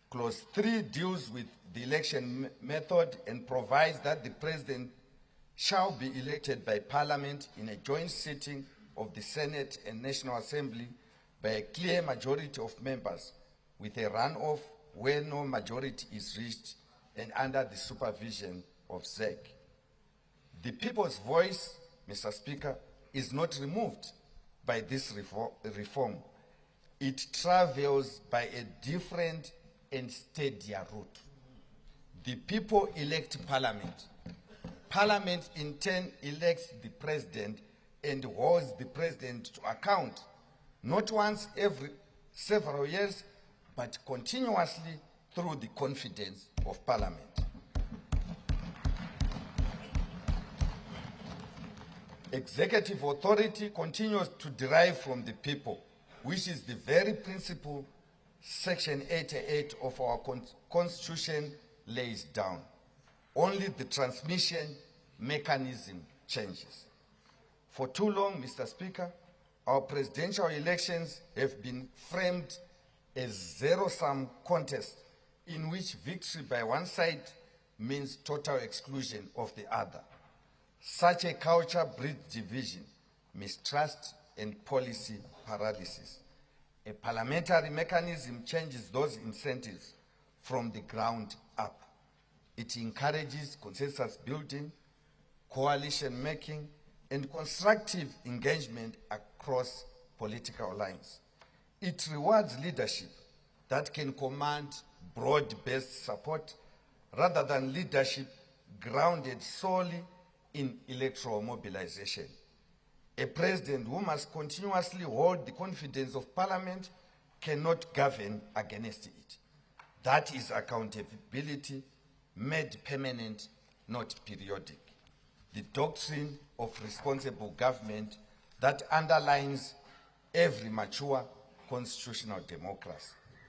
Clause 3 deals with the election method and provides that the president shall be elected by Parliament in a joint sitting of the Senate and National Assembly by a clear majority of members, with a runoff where no majority is reached and under the supervision of ZEC. The people's voice, Mr. Speaker, is not removed by this reform. It travels by a different and steadier route. The people elect Parliament. Parliament in turn elects the president and holds the president to account, not once every several years, but continuously through the confidence of Parliament. Executive authority continues to derive from the people, which is the very principle Section 88 of our Constitution lays down. Only the transmission mechanism changes. For too long, Mr. Speaker, our presidential elections have been framed as zero-sum contest in which victory by one side means total exclusion of the other. Such a culture breeds division, mistrust, and policy paralysis. A parliamentary mechanism changes those incentives from the ground up. It encourages consensus building, coalition making, and constructive engagement across political lines. It rewards leadership that can command broad-based support rather than leadership grounded solely in electoral mobilization. A president who must continuously hold the confidence of Parliament cannot govern against it. That is accountability made permanent, not periodic. The doctrine of responsible government that underlines every mature constitutional democracy.